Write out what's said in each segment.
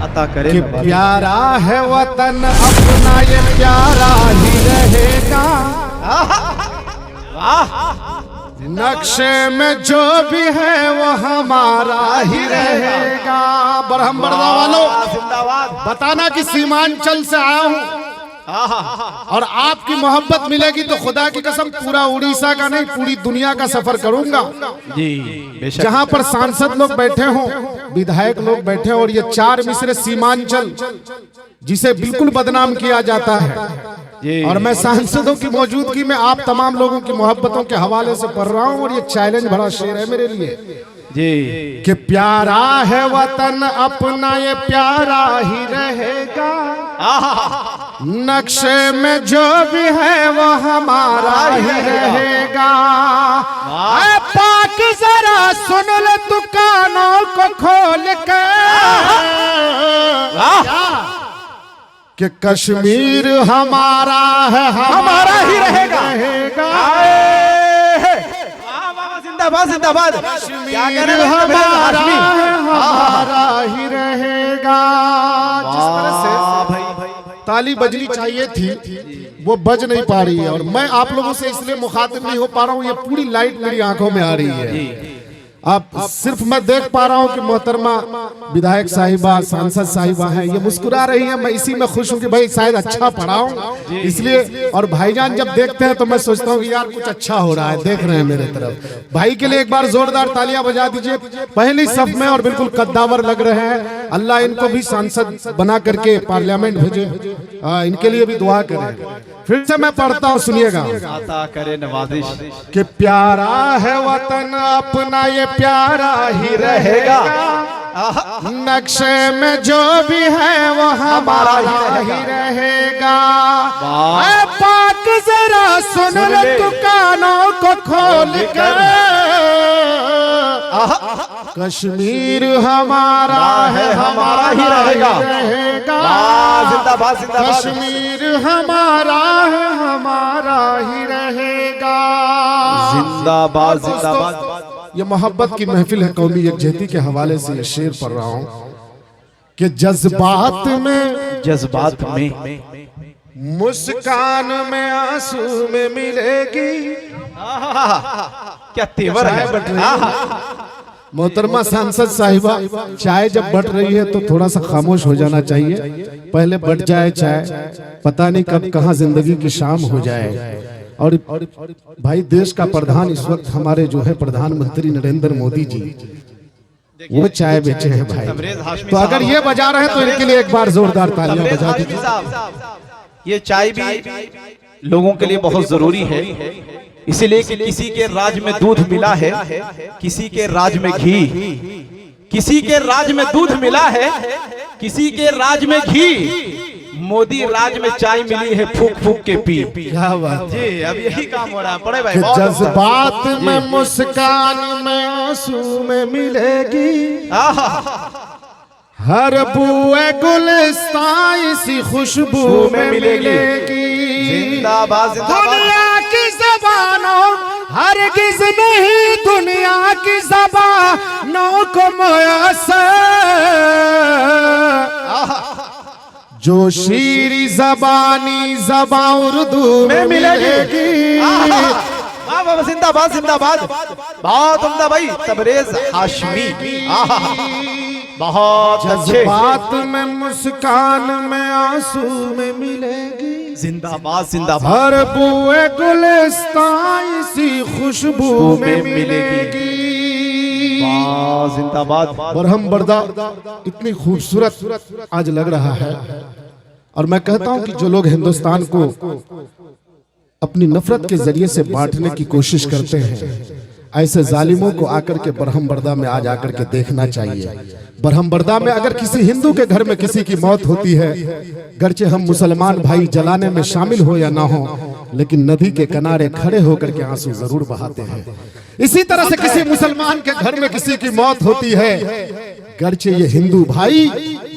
अता करे कि प्यारा है वतन अपना ये प्यारा ही रहेगा। नक्शे में जो भी है वो हमारा ही रहेगा। बरहम बरदा वालों जिंदाबाद। बताना कि सीमांचल से आया हूँ और आपकी मोहब्बत मिलेगी तो खुदा की कसम पूरा उड़ीसा का नहीं पूरी दुनिया का सफर करूंगा जी बेशक। जहां पर सांसद लोग बैठे हों, विधायक लोग बैठे हों और ये 4 मिसरे सीमांचल जिसे बिल्कुल बदनाम किया जाता है और मैं सांसदों की मौजूदगी में आप तमाम लोगों की मोहब्बतों के हवाले से पढ़ रहा हूं और ये चैलेंज भरा शेर है मेरे लिए जी कि प्यारा है वतन अपना ये प्यारा ही रहेगा। नक्शे में जो भी है वो हमारा ही रहेगा। ऐ पाक जरा सुन ले तू कानों को खोल के कि कश्मीर हमारा है हमारा ही रहेगा। जिंदाबाद जिंदाबाद। कश्मीर हमारा है हमारा ही रहेगा। जिस तरह से ताली बजनी चाहिए थी वो बज नहीं पा रही है और मैं आप लोगों से इसलिए मुखातिब नहीं हो पा रहा हूँ। ये पूरी लाइट मेरी आंखों में आ रही है। अब सिर्फ मैं देख पा रहा हूँ कि मोहतरमा विधायक साहिबा सांसद साहिबा हैं, ये मुस्कुरा रही हैं। मैं इसी में खुश हूँ कि भाई शायद अच्छा पढ़ाऊं इसलिए। और भाईजान जब देखते हैं तो मैं सोचता हूँ कि यार कुछ अच्छा हो रहा है, देख रहे हैं मेरे तरफ। भाई के लिए एक बार जोरदार तालियां बजा दीजिए। पहली सफ में और बिल्कुल कद्दावर लग रहे हैं। अल्लाह इनको भी सांसद बना करके पार्लियामेंट भेजे, इनके लिए भी दुआ करें। फिर से मैं पढ़ता हूँ, सुनिएगा। अता करे नवाजिश कि प्यारा है वतन अपना ये प्यारा ही रहेगा। नक्शे में जो भी है वो हमारा ही रहेगा। ऐ पाक जरा सुन ले तू कानों को खोल कर कश्मीर हमारा है हमारा ही रहेगा। जिंदाबाद जिंदाबाद। कश्मीर हमारा है हमारा ही रहेगा। जिंदाबाद जिंदाबाद। ये मोहब्बत की महफिल है, कौमी यकजहती के हवाले से ये शेर पढ़ रहा हूँ कि जज्बात में मुस्कान में आंसू में मिलेगी। क्या तेवर है। मोहतरमा सांसद साहिबा, चाय जब बट रही है तो थोड़ा सा खामोश हो जाना चाहिए। पहले बट जाए चाय, पता नहीं कब कहाँ जिंदगी की शाम हो जाए। और भाई देश का प्रधान इस वक्त हमारे जो है प्रधानमंत्री नरेंद्र मोदी जी, वो चाय बेचे हैं भाई। तो अगर ये बजा रहे हैं तो इनके लिए एक बार जोरदार तालियां बजा दीजिए। ये चाय भी लोगों के लिए बहुत जरूरी है, इसीलिए कि किसी के राज में दूध मिला है, किसी के राज में घी, किसी के राज में दूध मिला है, किसी के राज में घी। मोदी राज में चाय मिली है फूक फूक के पी। क्या बात जी, अब यही काम हो रहा है। पढ़े भाई। जज्बात में मुस्कान में आंसू में मिलेगी। हर बुए गुलिस्तान इसी खुशबू में मिलेगी। जिंदाबाद जिंदाबाद। दुनिया की ज़बानों हरगिज़ नहीं दुनिया की ज़बानों को मुयस्सर जो शीरी ज़बानी ज़बां उर्दू में मिलेगी। जिंदाबाद जिंदाबाद। बहुत उम्दा भाई तबरेज हाशमी। बहुत अच्छे। जज्बात में मुस्कान में आंसू में मिलेगी। जिंदाबाद जिंदाबाद। हर बुए गुलिस्तान इसी खुशबू में मिलेगी। जिंदाबाद। बरहम बरदा इतनी खूबसूरत आज लग रहा है और मैं कहता हूं कि जो लोग हिंदुस्तान को अपनी नफरत के जरिए से बांटने की कोशिश करते हैं, ऐसे जालिमों को आकर के बरहम बरदा में आज आकर के देखना चाहिए। बरहम बरदा में अगर किसी हिंदू के घर में किसी की मौत होती है, गर्चे हम मुसलमान भाई जलाने में शामिल हो या ना हो, लेकिन नदी के किनारे खड़े होकर के आंसू जरूर बहाते हैं। इसी तरह से किसी मुसलमान के घर में किसी की मौत होती है, गर्चे ये हिंदू भाई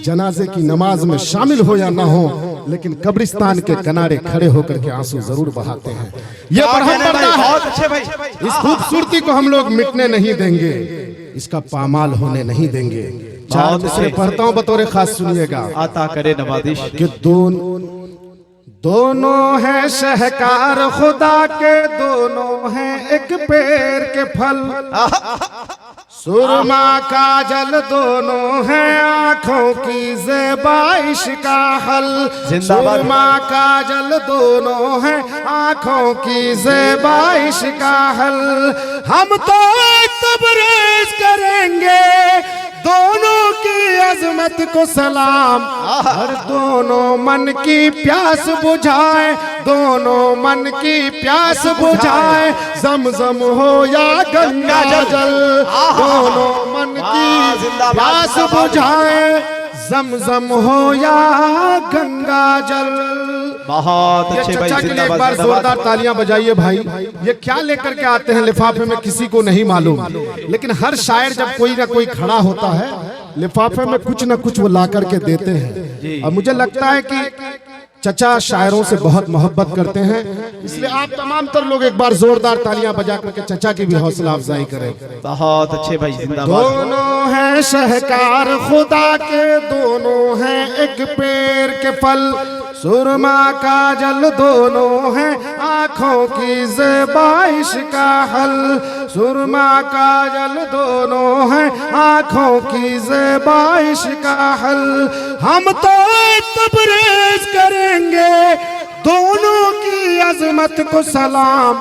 जनाजे की नमाज में शामिल हो या ना हो, लेकिन कब्रिस्तान के किनारे खड़े होकर के आंसू जरूर बहाते हैं। ये बरहम बरदा है। बहुत अच्छे भाई। इस खूबसूरती को हम लोग मिटने नहीं देंगे, इसका पामाल होने नहीं देंगे। चार मिसरे पढ़ता हूँ बतौर खास, सुनिएगा। अता करे नवाजिश कि दोनों हैं शहकार खुदा के, दोनों हैं एक पेड़ के फल। सुरमा काजल दोनों हैं आंखों की ज़ेबाइश का हल। सुरमा काजल दोनों हैं आंखों की ज़ेबाइश का हल। हम तो तबरेज करेंगे दोनों की अजमत को सलाम, और दोनों मन की प्यास बुझाए, दोनों मन की प्यास बुझाए। ज़मज़म हो या गंगा जल, दोनों मन की प्यास बुझाए। ज़मज़म हो या गंगा जल। बहुत अच्छे भाई, चचा के लिए एक बार जोरदार तालियां बजाइए भाई। ये क्या लेकर के आते हैं लिफाफे में किसी को नहीं मालूम, लेकिन हर शायर जब कोई ना कोई खड़ा होता है लिफाफे में कुछ ना कुछ वो ला करके देते हैं। और मुझे लगता है कि चचा शायरों से बहुत मोहब्बत करते हैं, इसलिए आप तमाम तर लोग एक बार जोरदार तालियां बजा करके चचा की भी हौसला अफजाई करें। बहुत अच्छे भाई, जिंदाबाद। दोनों हैं शहकार खुदा के, दोनों हैं एक पेड़ के फल। सुरमा काजल दोनों हैं आंखों की ज़ेबाइश का हल। सुरमा काजल दोनों हैं आंखों की ज़ेबाइश का हल। हम तो तबरेज करेंगे दोनों की अजमत को सलाम,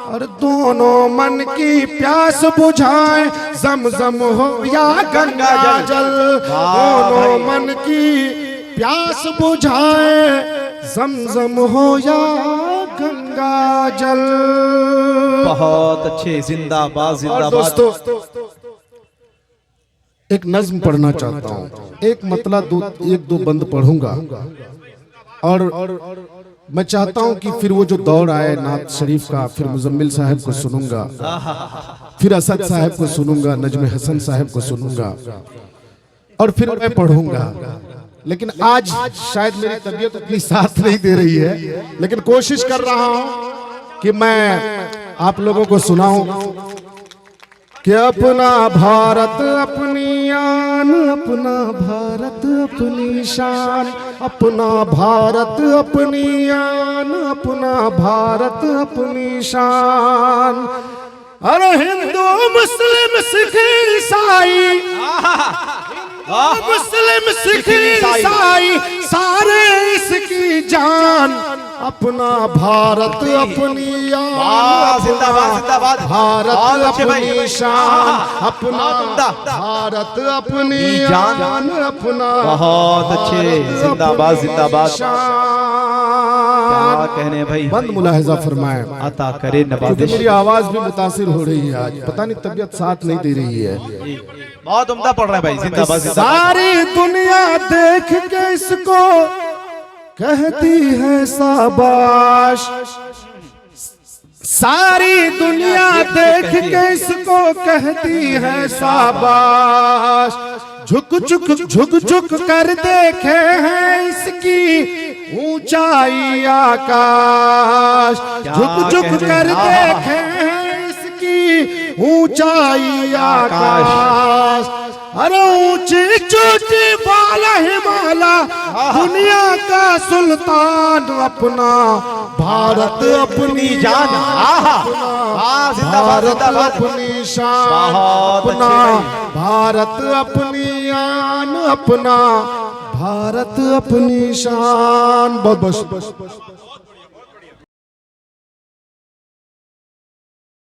और दोनों मन की प्यास बुझाएं। ज़मज़म हो या गंगा जल, दोनों मन की प्यास बुझाए। ज़मज़म हो या गंगा जल। बहुत अच्छे, जिंदाबाद और जिंदाबाद। दोस्तों एक नज्म पढ़ना चाहता हूँ, एक मतलब एक दो बंद पढ़ूंगा, और मैं चाहता हूँ कि फिर वो जो दौर आए नात शरीफ का, फिर मुजम्मिल साहब को सुनूंगा, फिर असद साहब को सुनूंगा, नजम हसन साहब को सुनूंगा, और फिर मैं पढ़ूंगा। लेकिन आज शायद मेरी तबीयत उतनी साथ नहीं दे रही है, लेकिन कोशिश कर रहा हूं कि मैं आप लोगों को सुनाऊं कि अपना भारत अपनी आन, अपना भारत अपनी शान, अपना भारत अपनी आन, अपना भारत अपनी शान। अरे हिंदू मुस्लिम सिख ईसाई, मुस्लिम सिख ईसाई सारे इसकी जान। अपना भारत अपनी आन, जिंदाबाद जिंदाबाद। भारत अपनी शान, अपना भारत अपनी जान, अपना बहुत अच्छे, जिंदाबाद जिंदाबाद। क्या कहने भाई, बंद मुलाहिजा फरमाएं। अता करे नवाजिश। मेरी आवाज भी मुतासिर हो रही है आज, पता नहीं तबीयत साथ नहीं दे रही है। बहुत उम्दा पढ़ रहा है भाई, जिंदाबाद जिंदाबाद। सारी दुनिया देख के इसको कहती है शाबाश, सारी दुनिया देख के इसको कहती है शाबाश। झुक झुक झुक झुक कर देखे हैं इसकी ऊंचाई आकाश। झुक झुक कर देखे हैं इसकी ऊंचाई आकाश। अरे ऊंची चोटी वाला हिमालय दुनिया का सुल्तान। अपना भारत अपनी जान, भारत अपनी शान, अपना भारत अपनी आन, अपना भारत अपनी शान। बस